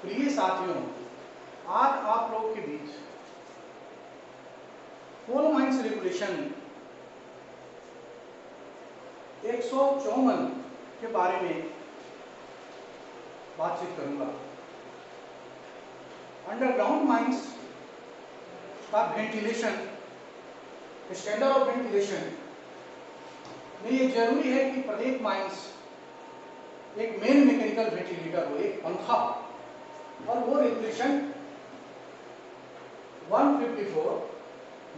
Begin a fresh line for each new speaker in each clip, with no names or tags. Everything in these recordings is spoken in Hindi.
प्रिय साथियों, आज आप लोगों के बीच कोल माइंस रेगुलेशन 154 के बारे में बातचीत करूंगा। अंडरग्राउंड माइंस का वेंटिलेशन, स्टैंडर्ड ऑफ वेंटिलेशन में ये जरूरी है कि प्रत्येक माइंस एक मेन मैकेनिकल वेंटिलेटर हो, एक पंखा, और वो regulation 154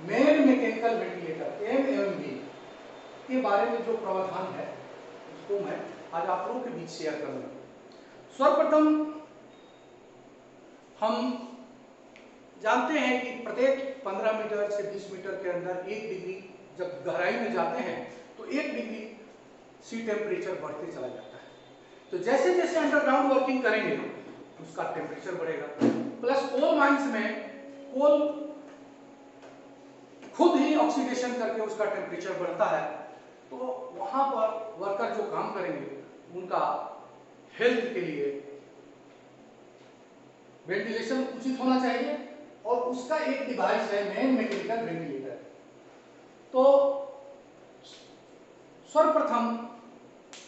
main mechanical ventilator MMV के बारे में जो प्रावधान है उसको मैं आज आप लोगों के बीच शेयर करूंगा। सर्वप्रथम हम जानते हैं कि प्रत्येक 15 मीटर से 20 मीटर के अंदर 1 डिग्री जब गहराई में जाते हैं तो 1 डिग्री सी टेम्परेचर बढ़ते चला जाता है। तो जैसे जैसे अंडरग्राउंड वर्किंग करेंगे उसका टेम्परेचर बढ़ेगा। प्लस कोल माइंस में कोल खुद ही ऑक्सीडेशन करके उसका टेम्परेचर बढ़ता है, तो वहां पर वर्कर जो काम करेंगे उनका हेल्थ के लिए वेंटिलेशन उचित होना चाहिए, और उसका एक डिवाइस है मेन मैकेनिकल वेंटिलेटर। तो सर्वप्रथम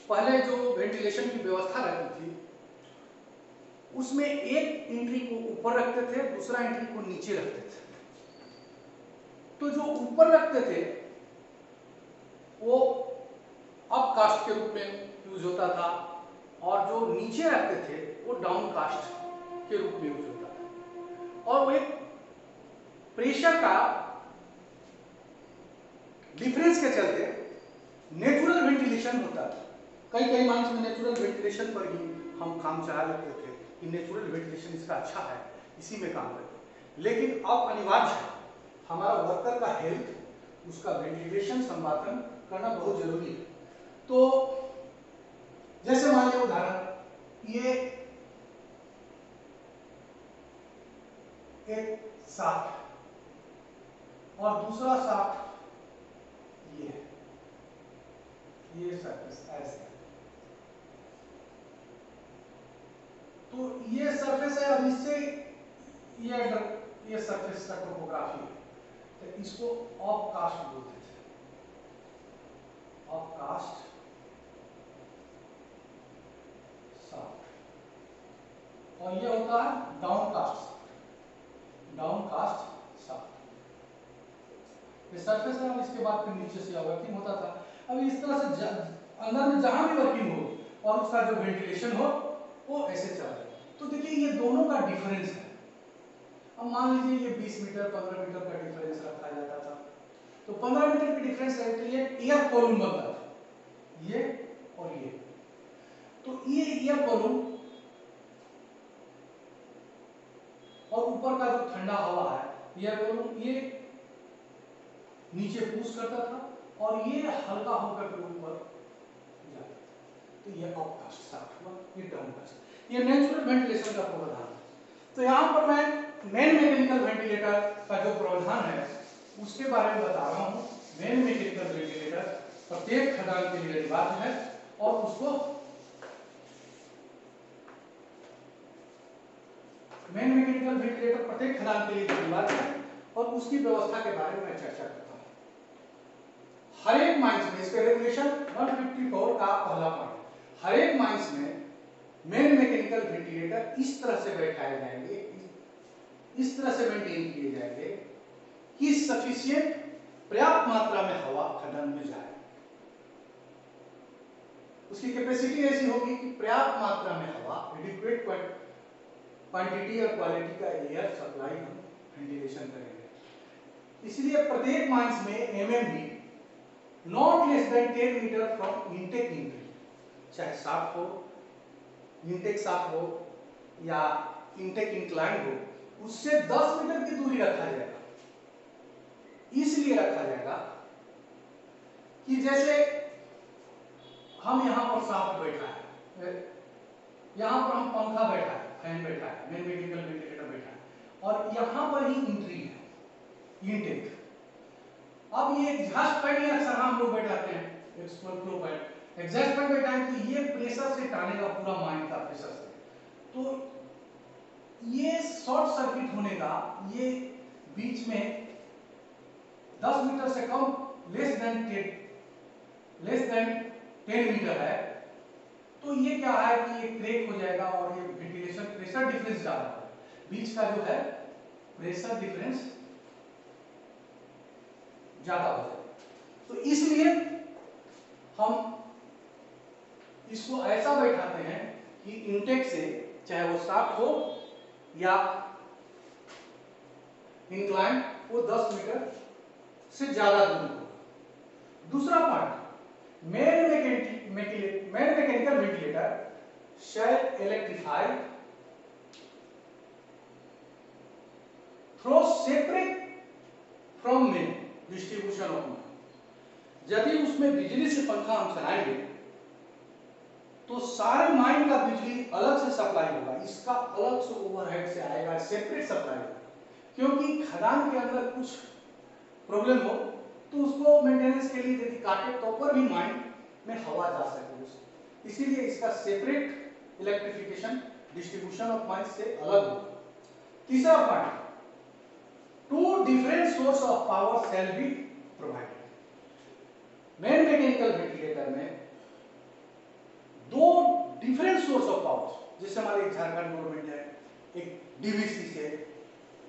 पहले जो वेंटिलेशन की व्यवस्था रहती थी उसमें एक एंट्री को ऊपर रखते थे, दूसरा एंट्री को नीचे रखते थे। तो जो ऊपर रखते थे वो अप कास्ट के रूप में यूज होता था, और जो नीचे रखते थे वो डाउन कास्ट के रूप में यूज होता था। और वो एक प्रेशर का डिफरेंस के चलते नेचुरल वेंटिलेशन होता था। कई माइंस में नेचुरल वेंटिलेशन पर ही हम काम चला लेते थे कि नेचुरल वेंटिलेशन इसका अच्छा है, इसी में काम करते। लेकिन अब अनिवार्य है, हमारा वर्कर का हेल्थ, उसका वेंटिलेशन संवर्धन करना बहुत जरूरी है। तो जैसे मान लीजिए उदाहरण, ये एक शाफ्ट और दूसरा शाफ्ट ये सरफेस ऐसे, तो ये सरफेस है और इससे ये सरफेस का टोपोग्राफी है, तो इसको ऑफ कास्ट बोलते थे, ऑफ कास्ट शाफ्ट। और ये होता है downcast, downcast shaft. ये सरफेस है और इसके बाद फिर नीचे से वर्किंग होता था। अब इस तरह से अंदर में जहां भी वर्किंग हो और उसका जो वेंटिलेशन हो वो ऐसे चल रहा है। तो देखिए ये दोनों का डिफरेंस है। अब मान लीजिए ये 20 मीटर 15 मीटर का डिफरेंस रखा जाता था, तो 15 मीटर के डिफरेंस है तो ये एयर कॉलम बनता था, ये और ये। तो ये एयर कॉलम और ऊपर का जो ठंडा हवा है एयर कॉलम, ये नीचे पुश करता था और ये हल्का होकर के ऊपर जाता था। तो ये अप कास्ट शाफ्ट हुआ, ये डाउन कास्ट। ये नेचुरल वेंटिलेशन का प्रावधान है। तो यहाँ पर मैं मेन मैकेनिकल वेंटिलेटर का जो प्रावधान है उसके बारे में बता रहा हूँ। मेन मैकेनिकल वेंटिलेटर प्रत्येक खदान के लिए अनिवार्य है, और उसको मेन मैकेनिकल वेंटिलेटर प्रत्येक खदान के लिए अनिवार्य है, और उसकी व्यवस्था के बारे में मैं चर्चा करता हूँ। हर एक माइंस में इसके रेगुलेशन 154 का पहला पॉइंट, हर एक माइंस में मेन मैकेनिकल वेंटिलेटर इस तरह से बैठाए जाएंगे, इस तरह से मेंटेन किए जाएंगे कि सफिशिएंट, पर्याप्त मात्रा में हवा खदान में जाए। उसकी कैपेसिटी ऐसी होगी कि पर्याप्त मात्रा में हवा, एडिक्वेट क्वांटिटी और क्वालिटी का एयर सप्लाई हम वेंटिलेशन करेंगे। इसलिए प्रत्येक माइंस में MMV not less than 10 metre from intake entry, चाहे शाफ्ट हो, इनटेक शाफ्ट हो या इनटेक इंक्लाइन हो, उससे 10 मीटर की दूरी रखा जाएगा। इसलिए रखा जाएगा कि जैसे हम यहां पर शाफ्ट बैठा है, यहां पर हम पंखा बैठा है, फैन बैठा है, मेन मैकेनिकल वेंटिलेटर बैठा है, और यहां पर ही एंट्री है, इनटेक। अब ये एग्जॉस्ट फैन या अक्सर हम लोग बैठाते हैं, एक्सफ्लो फैन, एग्जॉस्ट फैन बैठा है तो ये प्रेशर से टानेगा पूरा माइंड का प्रेशर से। तो ये शॉर्ट सर्किट होने का ये बीच में 10 मीटर से कम लेस देन 10 मीटर है, तो ये क्या है कि ये क्रेक हो जाएगा और ये वेंटिलेशन प्रेशर डिफरेंस ज्यादा है, बीच का जो है प्रेशर डिफरेंस ज्यादा हो जाएगा। तो इसलिए हम इसको ऐसा बैठाते हैं कि इंटेक से चाहे वो शाफ्ट हो या इंक्लाइन, वो 10 मीटर से ज्यादा दूर हो। दूसरा point, main mechanical ventilator shall electrified through separate from main distribution of mine. यदि उसमें बिजली से पंखा हम चलाएंगे तो सारे माइन का बिजली अलग से सप्लाई होगा, इसका अलग से ओवरहेड से आएगा, सेपरेट सप्लाई होगा। क्योंकि खदान के अंदर कुछ प्रॉब्लम हो तो उसको मेंटेनेंस के लिए यदि काटे तो पर भी माइन में हवा जा सके उससे, इसीलिए इसका separate electrification distribution of mine से अलग होगा। तीसरा point, two different source of power shall be provided. Main mechanical ventilator में दो डिफरेंट सोर्स ऑफ पावर, जैसे हमारे झारखंड गवर्नमेंट है एक डीवीसी से,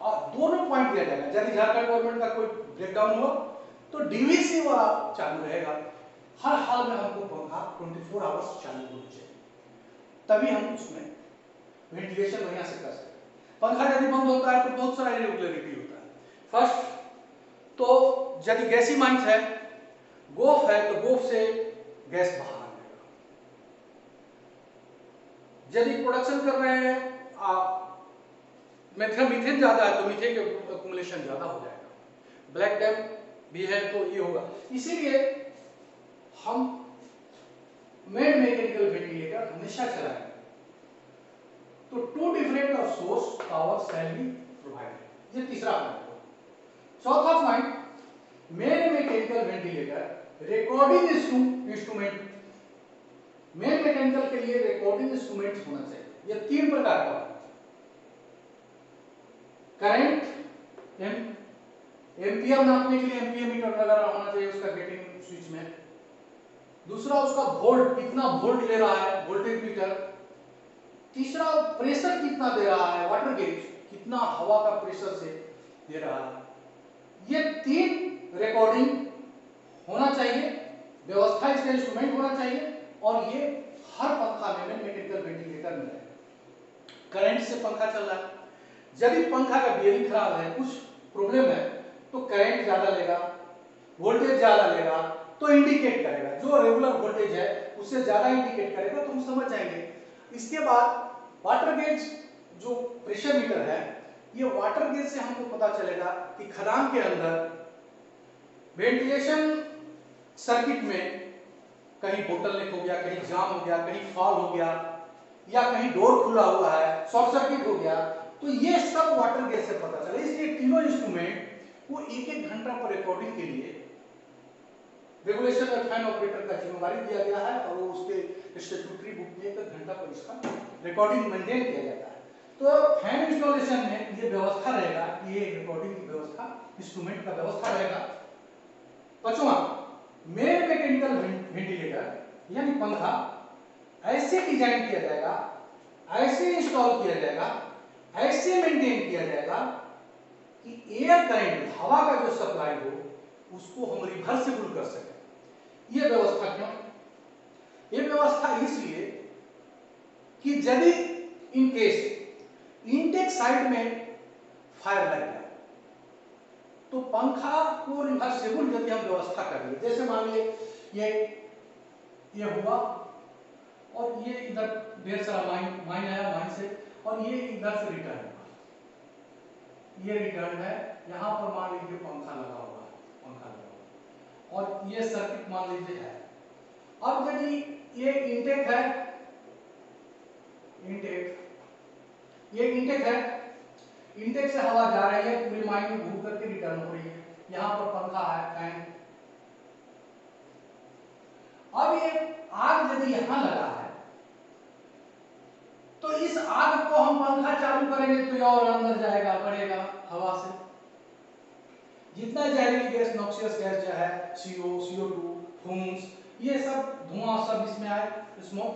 और दोनों पॉइंट दिया जाएगा। यदि झारखंड गवर्नमेंट का कोई ब्रेकडाउन हुआ तो डीवीसी वाला चालू रहेगा, हर हाल में हमको पंखा 24 आवर्स चालू होना चाहिए, तभी हम उसमें वेंटिलेशन बढ़िया से कर सकते हैं। पंखा यदि बंद होता है तो बहुत सारा इरेगुलरिटी होता है। फर्स्ट तो यदि गैसी माइंस है, गोफ है तो गोफ से गैस बाहर आ जाएगा। यदि प्रोडक्शन कर रहे हैं मीथेन ज्यादा है तो मीथेन के एक्युमुलेशन ज्यादा हो जाएगा। ब्लैक डैम्प भी है तो ये होगा। इसीलिए हम मेन मैकेनिकल वेंटिलेटर हमेशा चलाएंगे तो two different of source power shall be provided. ये तीसरा पॉइंट। चौथा point, main mechanical ventilator recording instrument, main mechanical के लिए रिकॉर्डिंग इंस्ट्रूमेंट होना चाहिए। ये 3 प्रकार का है। करंट एम्पियर नापने के लिए एम्पियर मीटर लगा होना चाहिए उसका गेटिंग स्विच में। दूसरा उसका वोल्ट, कितना वोल्ट ले रहा है, वोल्टेज मीटर। तीसरा प्रेशर कितना दे रहा है, वाटर गेज कितना हवा का प्रेशर से दे रहा है। ये 3 रिकॉर्डिंग होना चाहिए, व्यवस्था इसका इंस्ट्रूमेंट होना चाहिए, और ये हर पंखा में मैकेनिकल वेंटिलेटर में है। करंट से पंखा चल रहा है, यदि पंखा का बियरिंग खराब है, कुछ प्रॉब्लम है, तो करंट ज्यादा लेगा, वोल्टेज ज्यादा लेगा तो इंडिकेट करेगा, जो रेगुलर वोल्टेज है उससे ज्यादा इंडिकेट करेगा तो हम समझ जाएंगे। इसके बाद वाटर गेज जो प्रेशर मीटर है, ये वाटर गेज से हमको पता चलेगा कि खदान के अंदर वेंटिलेशन सर्किट में कहीं बोटलनेक हो गया, कहीं जाम हो गया, कहीं फॉल हो गया, या कहीं डोर खुला हुआ है, शॉर्ट सर्किट हो गया, तो ये सब वाटर गेज से पता चला। इसलिए तीनों इंस्ट्रूमेंट को 1-1 घंटा पर रिकॉर्डिंग के लिए रेगुलेशन और फैन ऑपरेटर का जिम्मेवारी दिया गया है, और वो उसके स्टैट्यूटरी बुक में 1 घंटा पर इसका रिकॉर्डिंग मेंटेन किया जाता है। तो फैन इंस्टॉलेशन में ये व्यवस्था रहेगा, ये रिकॉर्डिंग की व्यवस्था, इंस्ट्रूमेंट का व्यवस्था रहेगा। पांचवा, मेन मैकेनिकल वेंटिलेटर यानी पंखा ऐसे डिजाइन किया जाएगा, ऐसे इंस्टॉल किया जाएगा, ऐसे मेंटेन किया जाएगा कि एयर करंट, हवा का जो सप्लाई हो, उसको हम रिवर्सिबल कर सकें। यह व्यवस्था क्यों? यह व्यवस्था इसलिए कि यदि इन केस इनटेक साइड में फायर लग जाए तो पंखा को रिवर्सिबल यदि हम व्यवस्था कर ले, जैसे मान लीजिए ये हुआ और ये इधर ढेर सारा माइन आया, माइन से, और ये इधर से रिटर्न हुआ, ये रिटर्न है, यहां पर मान लीजिए पंखा लगा हुआ है, पंखा लगा हुआ, और ये सर्किट मान लीजिए है। अब यदि ये इनटेक है, ये इनटेक है, इनटेक से हवा जा रही है, पूरी माइन में घूम करके रिटर्न हो रही है, यहां पर पंखा है, फैन। अब ये आग यदि यहां लगा है तो इस आग को हम पंखा चालू करेंगे तो ये और अंदर जाएगा, बढ़ेगा हवा से। जितना जहरीली गैस, नॉक्सियस गैस जो है, CO, CO2, फूम्स, ये सब धुआं सब इसमें आए, स्मोक।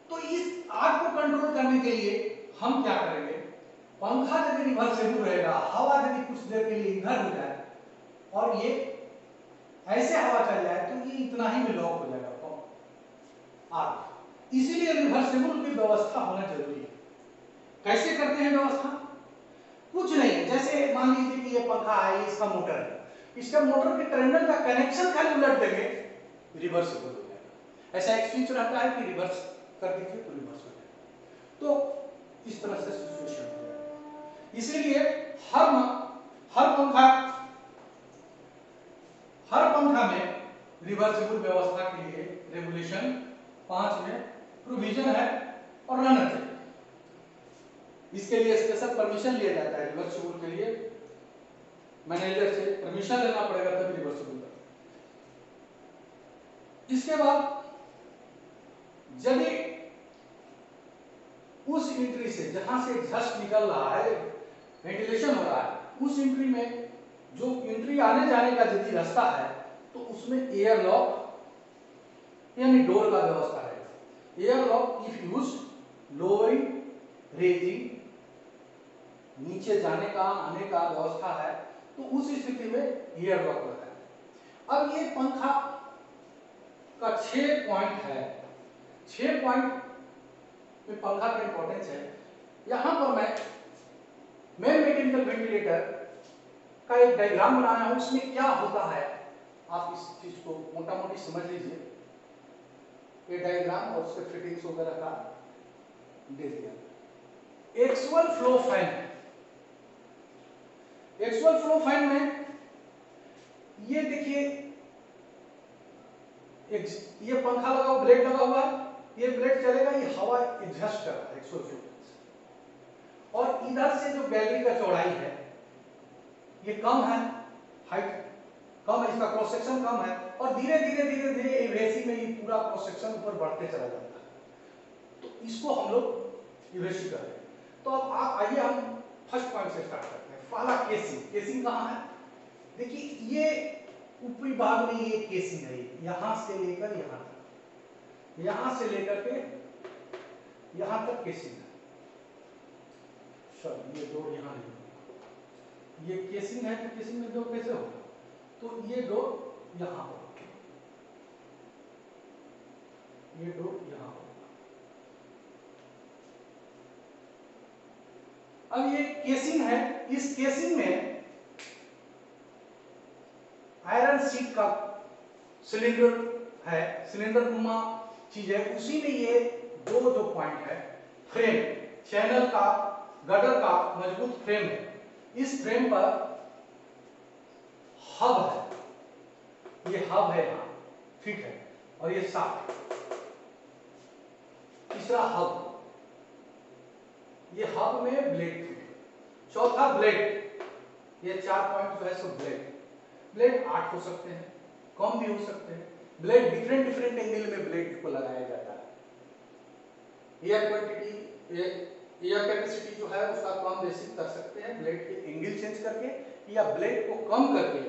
तो इस आग को कंट्रोल करने के लिए हम क्या करेंगे, पंखा यदि रिवर्सेबल रहेगा, हवा यदि कुछ देर के लिए इधर हो जाए और ये ऐसे हवा चल जाए तो ये इतना ही में लॉक हो जाएगा आग। इसीलिए रिवर्सेबल की व्यवस्था होना जरूरी है। कैसे करते हैं व्यवस्था? कुछ नहीं है, जैसे मान लीजिए कि ये पंखा है, इसका मोटर है, इसका मोटर के टर्मिनल का कनेक्शन खाली उलट देंगे, रिवर्सेबल हो जाएगा। ऐसा एक स्विच रहता है कि रिवर्स कर दीजिए तो रिवर्स हो जाएगा। तो इस तरह से सिचुएशन हो जाएगा। इसीलिए हर पंखा में रिवर्सेबल व्यवस्था के लिए रेगुलेशन 5 में प्रोविजन है और रहना चाहिए। इसके लिए स्पेशल परमिशन लिया जाता है। रिवर्सेबल के लिए मैनेजर से परमिशन लेना पड़ेगा तभी रिवर्सेबल कर। इसके बाद यदि उस एंट्री से जहां से एग्जॉस्ट निकल रहा है, वेंटिलेशन हो रहा है, उस एंट्री में जो एंट्री आने जाने का यदि रास्ता है तो उसमें एयर लॉक यानी डोर का व्यवस्था है। Air lock if use lowering, raising, नीचे जाने का आने का व्यवस्था है तो उस स्थिति में एयर लॉक होता है। अब ये पंखा का 6 पॉइंट है। 6 पॉइंट में पंखा का इंपॉर्टेंस है। यहां पर मैं मेन मैकेनिकल वेंटिलेटर का एक डायग्राम बनाया हूं, उसमें क्या होता है आप इस चीज को मोटा मोटी समझ लीजिए। ये डायग्राम और उसके फिटिंग्स वगैरह का दे दिया। Actual flow fan, actual flow fan में ये देखिए, ये पंखा लगा हुआ, ब्लेड लगा हुआ है, ये ब्लेड चलेगा, ये हवा एडजस्ट कर रहा है एक्चुअल फ्लो से। और इधर से जो गैलरी का चौड़ाई है ये कम है, हाइट कम है, इसका क्रॉस सेक्शन कम है और धीरे धीरे धीरे धीरे एवेसी में ये पूरा क्रॉस सेक्शन ऊपर बढ़ते चला जाता है। तो इसको हम लोग एवेसी कर रहे हैं। तो अब आप आइए हम फर्स्ट पॉइंट से स्टार्ट करते हैं। पहला केसिंग। केसिंग कहाँ है? देखिए ये ऊपरी भाग में ये केसिंग है, यहां से लेकर यहां तक, यहां से लेकर के यहां तक केसिंग है। चलो ये डोर यहां नहीं, ये केसिंग है तो केसिंग में डोर कैसे होगा? तो ये डोर यहां होगा, ये डोर यहां होगा। अब ये केसिंग है, इस केसिंग में आयरन शीट का सिलेंडर है, सिलेंडर नुमा चीज है, उसी में ये दो जो पॉइंट है, फ्रेम, चैनल का, गटर का मजबूत फ्रेम है। इस फ्रेम पर हब है, ये हब है यहां फिट है और ये शाफ्ट। तीसरा हब, ये हब में ब्लेड फिट है। चौथा ब्लेड, ये 4 पॉइंट जो है सो ब्लेड। ब्लेड 8 हो सकते हैं, कम भी हो सकते हैं। ब्लेड डिफरेंट डिफरेंट एंगल में ब्लेड को लगाया जाता है। एयर क्वांटिटी, एयर कैपेसिटी जो है उसका कम बेसी कर सकते हैं ब्लेड के एंगल चेंज करके, या ब्लेड को कम करके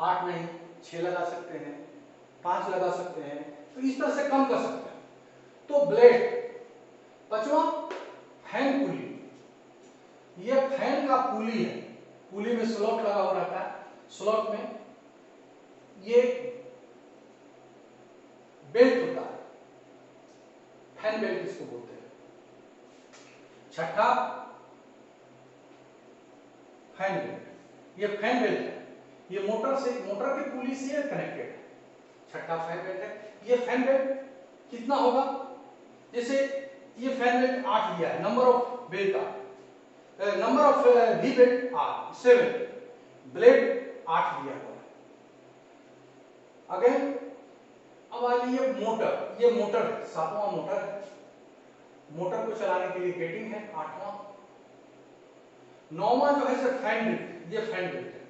8 नहीं 6 लगा सकते हैं, 5 लगा सकते हैं, तो इस तरह से कम कर सकते हैं। तो ब्लेड। पांचवा फैन पुली, ये फैन का पुली है, पुली में स्लॉट लगा हुआ रहता है, स्लॉट में ये बेल्ट होता है, फैन बेल्ट इसको बोलते हैं। छठा फैन बेल्ट, ये फैन बेल्ट है, ये मोटर से, मोटर की पुली से कनेक्टेड है। छठा फैन बेल्ट है। ये फैन बेल्ट कितना होगा? जैसे ये फैन बेल्ट 8 दिया है, नंबर ऑफ बेल्ट का, number of we belt 7, blade 8 दिया हुआ है। अगेन अब आ जाइए मोटर, ये मोटर है, 7वां मोटर है। मोटर को चलाने के लिए गेटिंग है 8वां। 9वां जो है सर फैन बेल्ट, ये फैन बेल्ट है।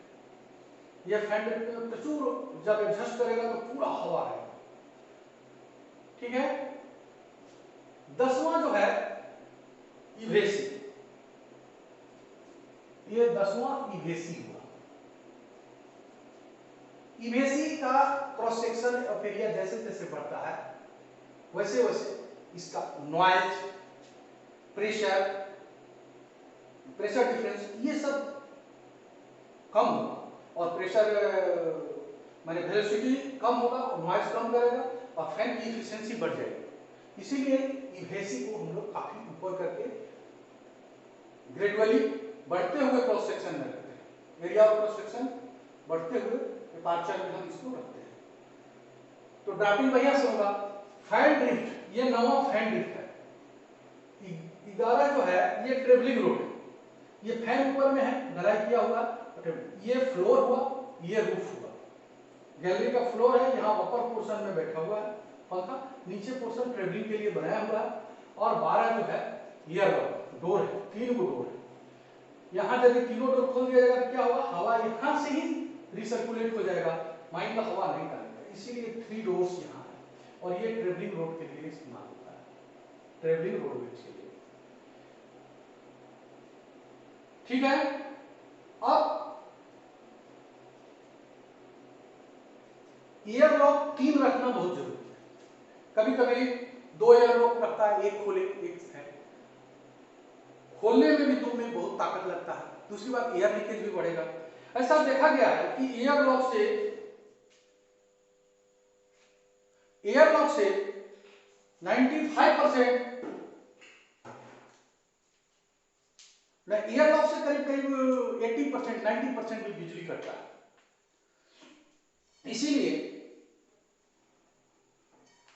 ये फैन बेल्ट में प्रचुर जब एडजस्ट करेगा तो पूरा हवा है, ठीक है। 10वां जो है इवेसी, ये 10वां इवेसी हुआ। इवेसी का क्रॉस सेक्शन ऑफ एरिया जैसे जैसे बढ़ता है वैसे वैसे इसका नॉइज, प्रेशर डिफरेंस ये सब कम होगा और प्रेशर माने वेलोसिटी कम होगा और नॉइज कम करेगा और फैन की एफिशिएंसी बढ़ जाएगी। इसीलिए इवेसी को हम लोग काफी ऊपर करके ग्रेजुअली बढ़ते हुए क्रॉस सेक्शन में रखते हैं। एरिया ऑफ क्रॉस सेक्शन बढ़ते हुए डिपार्चर में हम इसको रखते हैं। तो ड्राफ्टिंग बढ़िया से होगा। फैन ड्रिफ्ट, ये 9वां फैन ड्रिफ्ट है। 11 जो है ये ट्रेवलिंग रोड है। ये फैन ऊपर में है, ढलाई किया हुआ, ये फ्लोर हुआ, ये रूफ हुआ। गैलरी का फ्लोर है, यहाँ अपर पोर्शन में बैठा हुआ है पंखा, नीचे पोर्शन ट्रेवलिंग के लिए बनाया हुआ है। और 12 जो है एयर डोर है, 3 गो डोर है। यहाँ यदि तीनों डोर खोल दिया जाएगा तो क्या होगा, हवा यहाँ से ही रिसर्कुलेट हो जाएगा, माइंड का हवा नहीं डालेगा। इसीलिए 3 डोर्स यहाँ है और ये ट्रेवलिंग रोड के लिए इस्तेमाल होता है, ट्रेवलिंग रोडवेज के लिए। ठीक है। अब एयर लॉक 3 रखना बहुत जरूरी है। कभी कभी 2 एयर लॉक रखता है, एक खोले एक है, खोलने में भी 2 में बहुत ताकत लगता है। दूसरी बात एयर लीकेज भी बढ़ेगा। ऐसा देखा गया है कि एयर लॉक से 95% एयर लॉक से करीब करीब 80% 90% भी बिजली कटता है। इसीलिए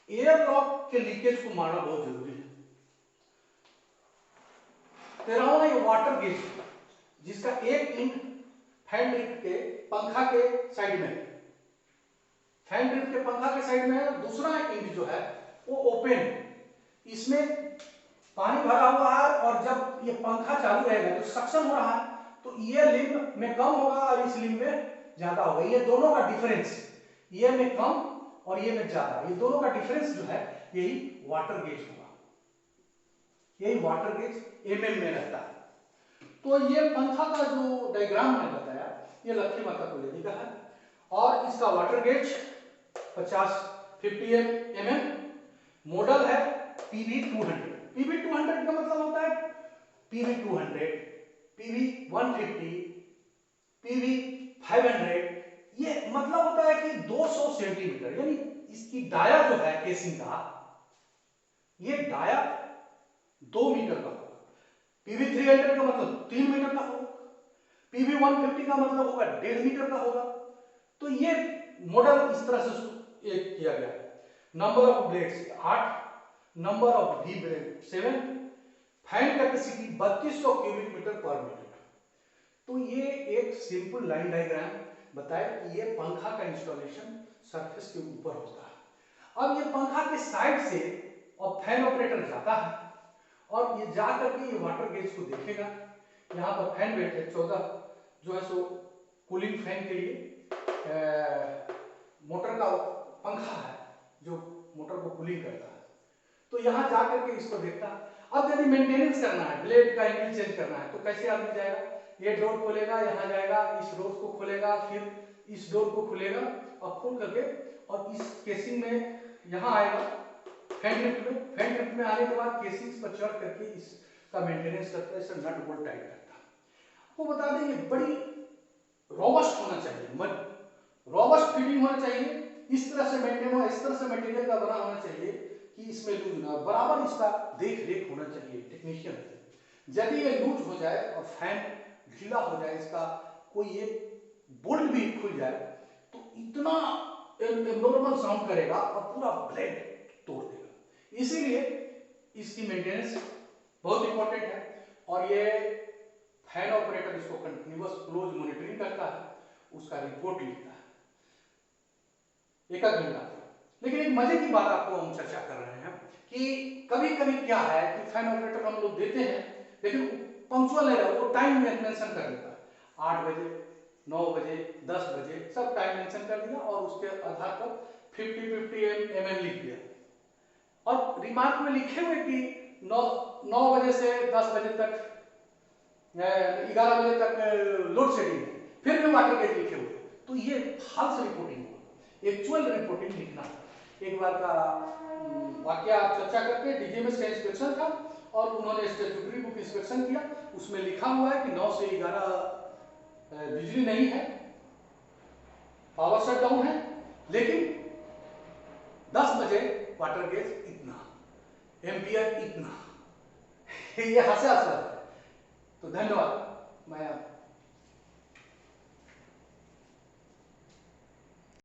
एयर लॉक के लीकेज को मारना बहुत जरूरी है। 13वां ये वाटर गेज, जिसका एक इंड फैन ड्रिफ्ट के पंखा के साइड में है, फैन ड्रिफ्ट के पंखा के साइड में है। दूसरा इंड जो है वो ओपन है, इसमें पानी भरा हुआ है और जब ये पंखा चालू रहेगा तो सक्शन हो रहा है, तो ये लिंब में कम होगा और इस लिंब में ज्यादा होगा। ये दोनों का डिफरेंस, ये में कम और ये में ज्यादा, ये दोनों का डिफरेंस जो है यही वाटर गेज होगा। यही वाटर गेज एमएम में रहता है। तो ये पंखा का जो डायग्राम मैंने बताया ये लक्ष्मी माता को लेने का है और इसका वाटर गेज 50 mm मॉडल है PV200। PV200 का मतलब होता है PV200, PV150, PV500। ये मतलब होता है कि 200 सेंटीमीटर, यानी इसकी डाया जो है केसिंग का, ये डाया 2 मीटर का होगा। PV300 का मतलब 3 मीटर का होगा। PV150 का मतलब होगा 1.5 मीटर का होगा। तो ये मॉडल इस तरह से एक किया गया है। Number of blades 8, number of V blade 7, fan capacity 3200 cubic metre पर मिनट। तो ये एक सिंपल लाइन डायग्राम बताया कि ये पंखा का इंस्टॉलेशन सरफेस के ऊपर होता है। अब ये पंखा के साइड से और फैन ऑपरेटर जाता है और ये जा करके ये वाटर गेज को देखेगा। यहाँ पर फैन बेल्ट है 14 जो है सो कूलिंग फैन के लिए मोटर का पंखा है जो मोटर को कूलिंग करता है। तो यहाँ जा करके इसको देखता है। अब यदि मेंटेनेंस करना है, ब्लेड का एंगल चेंज करना है, तो कैसे आदमी जाएगा, ये डोर खोलेगा, यहाँ जाएगा, इस डोर को खोलेगा, फिर इस डोर को खोलेगा और खोल करके और इस केसिंग में यहाँ आएगा फैन ड्रिफ्ट में। फैन ड्रिफ्ट में आने के बाद केसिंग पर चढ़ करके इसका मेंटेनेंस करता है, इसे नट बोल्ट टाइट करता है। वो बता दें ये बड़ी रोबस्ट होना चाहिए, रोबस्ट फिटिंग होना चाहिए, इस तरह से मेंटेन हो, इस तरह से मटेरियल का बना होना चाहिए कि इसमें लूज ना, बराबर इसका देख रेख होना चाहिए टेक्नीशियन से। यदि ये लूज हो जाए और फैन ढीला हो जाए, इसका कोई एक बोल्ट भी खुल जाए तो इतना एब्नॉर्मल साउंड करेगा और पूरा ब्लेड तोड़ देगा। इसीलिए इसकी मेंटेनेंस बहुत इंपॉर्टेंट है और ये फैन ऑपरेटर इसको कंटिन्यूअस क्लोज मॉनिटरिंग करता है, उसका रिपोर्ट लिखता है एक घंटा। लेकिन एक मजे की बात आपको हम चर्चा कर रहे हैं कि कभी कभी क्या है कि फैन ऑपरेटर हम लोग देते हैं लेकिन पंक्चुअल नहीं रहा, वो टाइम मेंशन कर देता है 8 बजे 9 बजे 10 बजे सब टाइम मेंशन कर दिया और उसके आधार पर 50 mm लिख दिया। और रिमार्क में लिखे हुए कि 9 बजे से 10 बजे तक 11 बजे तक लोड शेडिंग है, फिर भी वाटर गेज लिखे हुए, तो ये फॉल्स रिपोर्टिंग हुआ। एक्चुअल रिपोर्टिंग लिखना है। एक बार का वाकया आप चर्चा करके डीजीएमएस का इंस्पेक्शन था और उन्होंने स्टैट्यूटरी बुक इंस्पेक्शन किया, उसमें लिखा हुआ है कि 9 से 11 बिजली नहीं है, पावर शट डाउन है, लेकिन 10 बजे वाटर गेज इतना, एम्पियर इतना। ये हास्यास्पद है। तो धन्यवाद। मैं